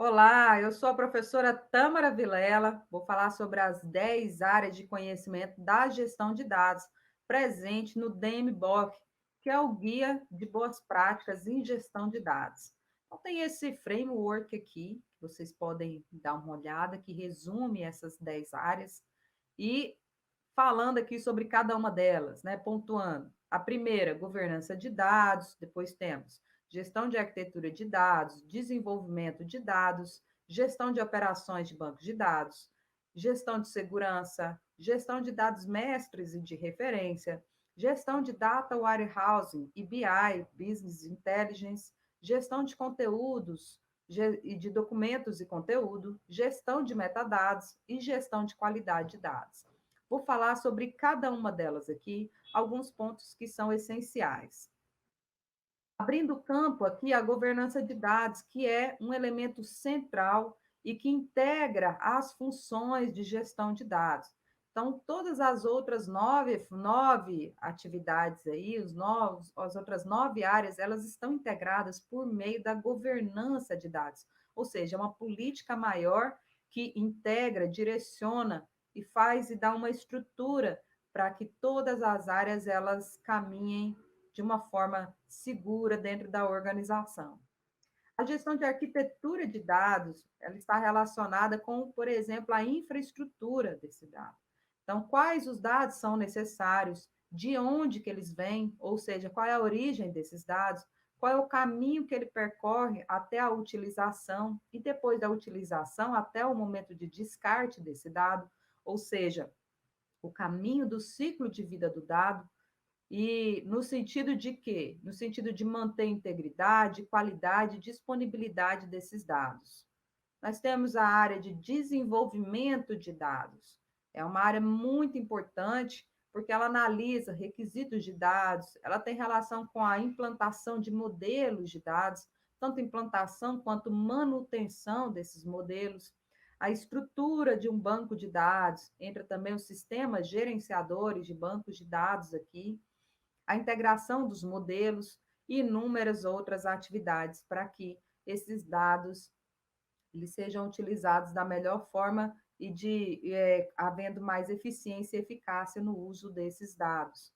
Olá, eu sou a professora Tâmara Vilela. Vou falar sobre as 10 áreas de conhecimento da gestão de dados presente no DMBOK, que é o Guia de Boas Práticas em Gestão de Dados. Então, tem esse framework aqui, que vocês podem dar uma olhada, que resume essas 10 áreas e falando aqui sobre cada uma delas, né? Pontuando. A primeira, governança de dados, depois temos gestão de arquitetura de dados, desenvolvimento de dados, gestão de operações de bancos de dados, gestão de segurança, gestão de dados mestres e de referência, gestão de data warehousing e BI, Business Intelligence, gestão de conteúdos e de documentos e conteúdo, gestão de metadados e gestão de qualidade de dados. Vou falar sobre cada uma delas aqui, alguns pontos que são essenciais. Abrindo o campo aqui, a governança de dados, que é um elemento central e que integra as funções de gestão de dados. Então, todas as outras nove atividades aí, as outras 9 áreas, elas estão integradas por meio da governança de dados, ou seja, uma política maior que integra, direciona e faz e dá uma estrutura para que todas as áreas elas caminhem de uma forma segura dentro da organização. A gestão de arquitetura de dados, ela está relacionada com, por exemplo, a infraestrutura desse dado. Então, quais os dados são necessários, de onde que eles vêm, ou seja, qual é a origem desses dados, qual é o caminho que ele percorre até a utilização e depois da utilização até o momento de descarte desse dado, ou seja, o caminho do ciclo de vida do dado. E no sentido de quê? No sentido de manter integridade, qualidade e disponibilidade desses dados. Nós temos a área de desenvolvimento de dados. É uma área muito importante porque ela analisa requisitos de dados, ela tem relação com a implantação de modelos de dados, tanto implantação quanto manutenção desses modelos, a estrutura de um banco de dados, entra também os sistemas gerenciadores de bancos de dados aqui, a integração dos modelos e inúmeras outras atividades para que esses dados eles sejam utilizados da melhor forma e havendo mais eficiência e eficácia no uso desses dados.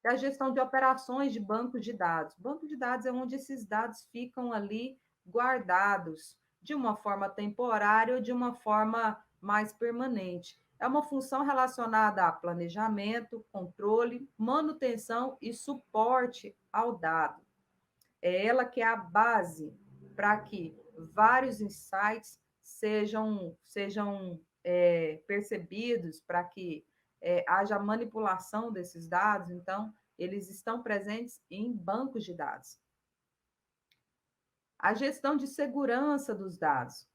E a gestão de operações de bancos de dados. Banco de dados é onde esses dados ficam ali guardados de uma forma temporária ou de uma forma mais permanente. É uma função relacionada a planejamento, controle, manutenção e suporte ao dado. É ela que é a base para que vários insights sejam percebidos, para que haja manipulação desses dados. Então, eles estão presentes em bancos de dados. A gestão de segurança dos dados.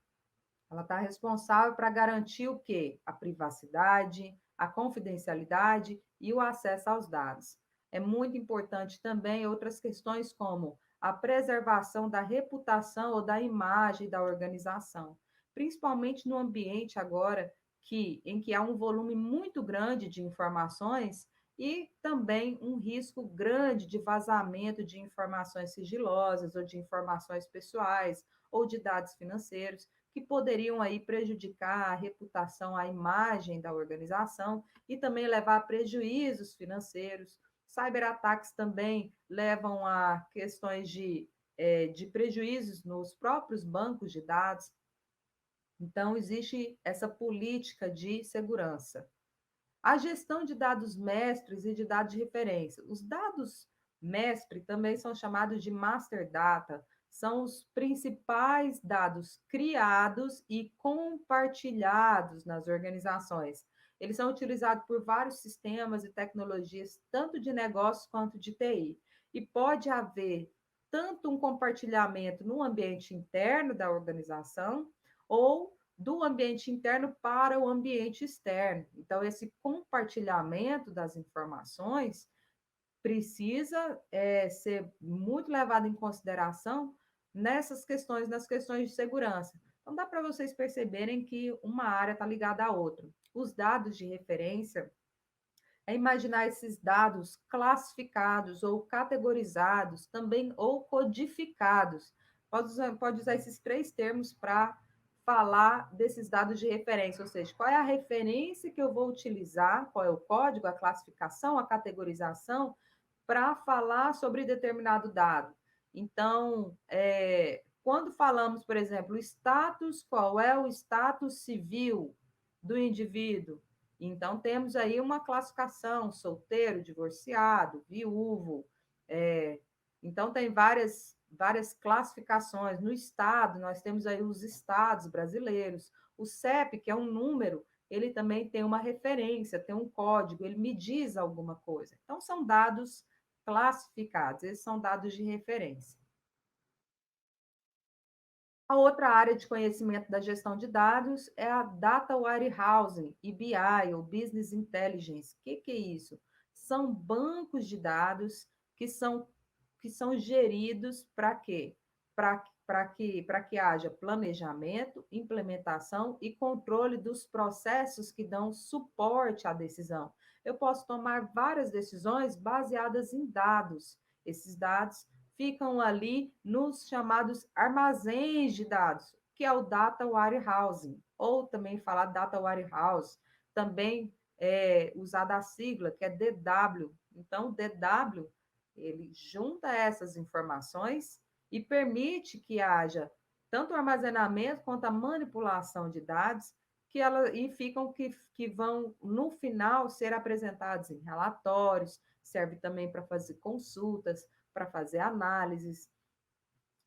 Ela está responsável para garantir o quê? A privacidade, a confidencialidade e o acesso aos dados. É muito importante também outras questões como a preservação da reputação ou da imagem da organização, principalmente no ambiente agora em que há um volume muito grande de informações e também um risco grande de vazamento de informações sigilosas ou de informações pessoais ou de dados financeiros que poderiam aí prejudicar a reputação, a imagem da organização e também levar a prejuízos financeiros. Cyberataques também levam a questões de prejuízos nos próprios bancos de dados. Então, existe essa política de segurança. A gestão de dados mestres e de dados de referência. Os dados mestre também são chamados de master data, são os principais dados criados e compartilhados nas organizações. Eles são utilizados por vários sistemas e tecnologias, tanto de negócios quanto de TI. E pode haver tanto um compartilhamento no ambiente interno da organização ou do ambiente interno para o ambiente externo. Então, esse compartilhamento das informações precisa ser muito levado em consideração nas questões de segurança. Então, dá para vocês perceberem que uma área está ligada à outra. Os dados de referência é imaginar esses dados classificados ou categorizados, também ou codificados. Pode usar esses três termos para falar desses dados de referência, ou seja, qual é a referência que eu vou utilizar, qual é o código, a classificação, a categorização, para falar sobre determinado dado. Então, quando falamos, por exemplo, status, qual é o status civil do indivíduo? Então, temos aí uma classificação: solteiro, divorciado, viúvo. É, então, tem várias classificações. No estado, nós temos aí os estados brasileiros. O CEP, que é um número, ele também tem uma referência, tem um código, ele me diz alguma coisa. Então, são dados classificados, esses são dados de referência. A outra área de conhecimento da gestão de dados é a Data Warehousing e BI, ou Business Intelligence. O que é isso? São bancos de dados que são geridos para quê? Para que haja planejamento, implementação e controle dos processos que dão suporte à decisão. Eu posso tomar várias decisões baseadas em dados. Esses dados ficam ali nos chamados armazéns de dados, que é o Data Warehousing, ou também falar Data Warehouse, também usada a sigla, que é DW. Então, DW, ele junta essas informações e permite que haja tanto o armazenamento quanto a manipulação de dados que vão, no final, ser apresentados em relatórios, serve também para fazer consultas, para fazer análises.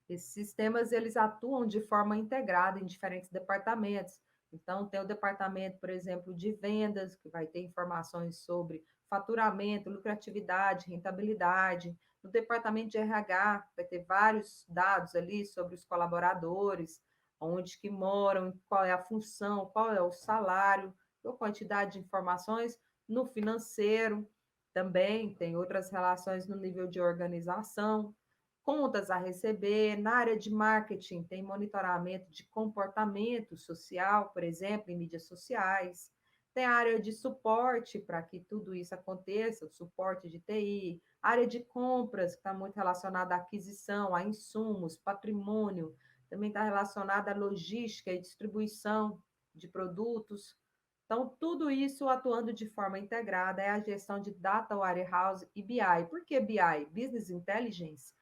Esses sistemas eles atuam de forma integrada em diferentes departamentos. Então, tem o departamento, por exemplo, de vendas, que vai ter informações sobre faturamento, lucratividade, rentabilidade. No departamento de RH, vai ter vários dados ali sobre os colaboradores, onde que moram, qual é a função, qual é o salário, a quantidade de informações. No financeiro, também tem outras relações no nível de organização, contas a receber. Na área de marketing, tem monitoramento de comportamento social, por exemplo, em mídias sociais. Tem a área de suporte para que tudo isso aconteça, o suporte de TI, área de compras, que está muito relacionada à aquisição, a insumos, patrimônio, também está relacionada à logística e distribuição de produtos. Então, tudo isso atuando de forma integrada é a gestão de Data Warehouse e BI. Por que BI? Business Intelligence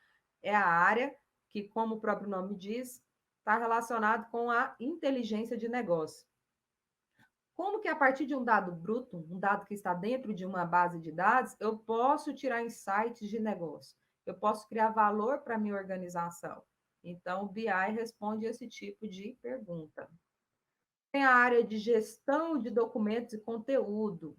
é a área que, como o próprio nome diz, está relacionado com a inteligência de negócio. Como que a partir de um dado bruto, um dado que está dentro de uma base de dados, eu posso tirar insights de negócio? Eu posso criar valor para a minha organização? Então, o BI responde esse tipo de pergunta. Tem a área de gestão de documentos e conteúdo,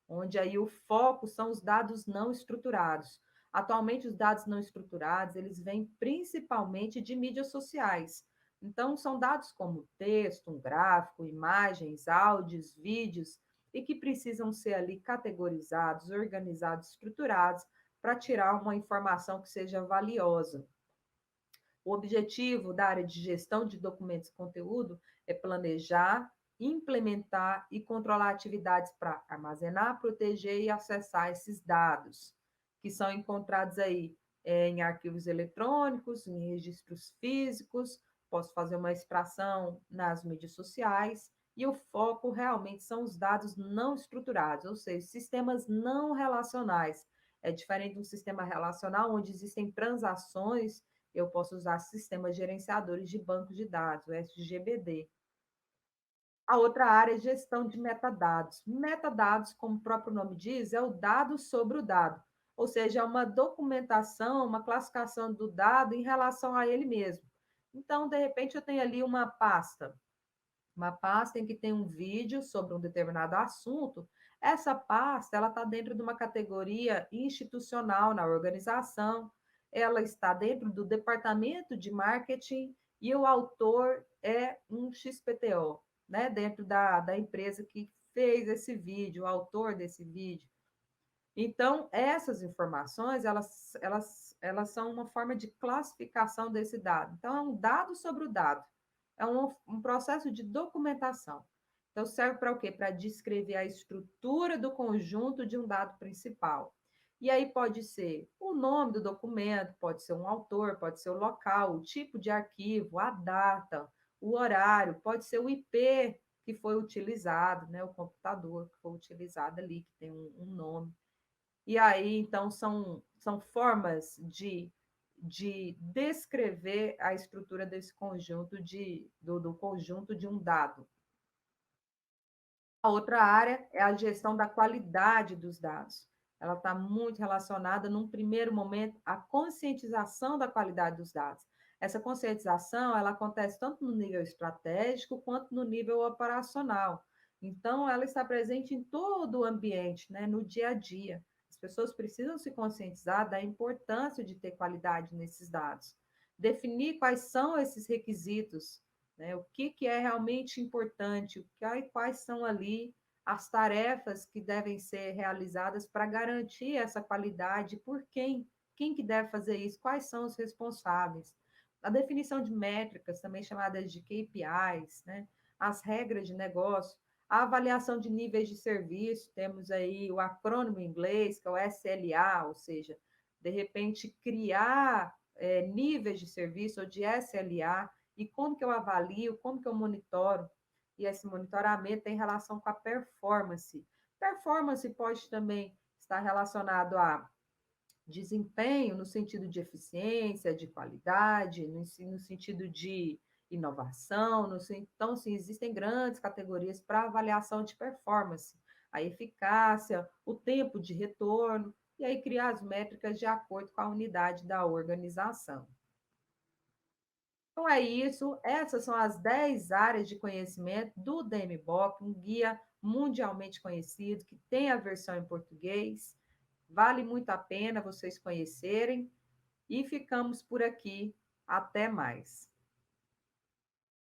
onde aí o foco são os dados não estruturados. Atualmente, os dados não estruturados, eles vêm principalmente de mídias sociais. Então, são dados como texto, um gráfico, imagens, áudios, vídeos, e que precisam ser ali categorizados, organizados, estruturados, para tirar uma informação que seja valiosa. O objetivo da área de gestão de documentos e conteúdo é planejar, implementar e controlar atividades para armazenar, proteger e acessar esses dados, que são encontrados aí em arquivos eletrônicos, em registros físicos, posso fazer uma extração nas mídias sociais, e o foco realmente são os dados não estruturados, ou seja, sistemas não relacionais. É diferente de um sistema relacional, onde existem transações. Eu posso usar sistemas gerenciadores de bancos de dados, o SGBD. A outra área é gestão de metadados. Metadados, como o próprio nome diz, é o dado sobre o dado, ou seja, é uma documentação, uma classificação do dado em relação a ele mesmo. Então, de repente, eu tenho ali uma pasta em que tem um vídeo sobre um determinado assunto. Essa pasta ela está dentro de uma categoria institucional na organização, ela está dentro do departamento de marketing e o autor é um XPTO, né? Dentro da empresa que fez esse vídeo, o autor desse vídeo. Então, essas informações, elas são uma forma de classificação desse dado. Então, é um dado sobre o dado. É um processo de documentação. Então, serve para o quê? Para descrever a estrutura do conjunto de um dado principal. E aí pode ser o nome do documento, pode ser um autor, pode ser o local, o tipo de arquivo, a data, o horário, pode ser o IP que foi utilizado, né, o computador que foi utilizado ali, que tem um nome. E aí, então, são formas de descrever a estrutura desse conjunto do conjunto de um dado. A outra área é a gestão da qualidade dos dados. Ela está muito relacionada, num primeiro momento, à conscientização da qualidade dos dados. Essa conscientização ela acontece tanto no nível estratégico quanto no nível operacional. Então, ela está presente em todo o ambiente, né, no dia a dia. As pessoas precisam se conscientizar da importância de ter qualidade nesses dados. Definir quais são esses requisitos, né? O que é realmente importante, quais são ali as tarefas que devem ser realizadas para garantir essa qualidade, por quem que deve fazer isso, quais são os responsáveis. A definição de métricas, também chamadas de KPIs, né? As regras de negócio, a avaliação de níveis de serviço, temos aí o acrônimo em inglês, que é o SLA, ou seja, de repente criar níveis de serviço ou de SLA, e como que eu avalio, como que eu monitoro, e esse monitoramento tem relação com a performance. Performance pode também estar relacionado a desempenho no sentido de eficiência, de qualidade, no sentido de inovação, então, sim, existem grandes categorias para avaliação de performance, a eficácia, o tempo de retorno, e aí criar as métricas de acordo com a unidade da organização. Então é isso, essas são as 10 áreas de conhecimento do DMBOK, um guia mundialmente conhecido, que tem a versão em português. Vale muito a pena vocês conhecerem e ficamos por aqui. Até mais.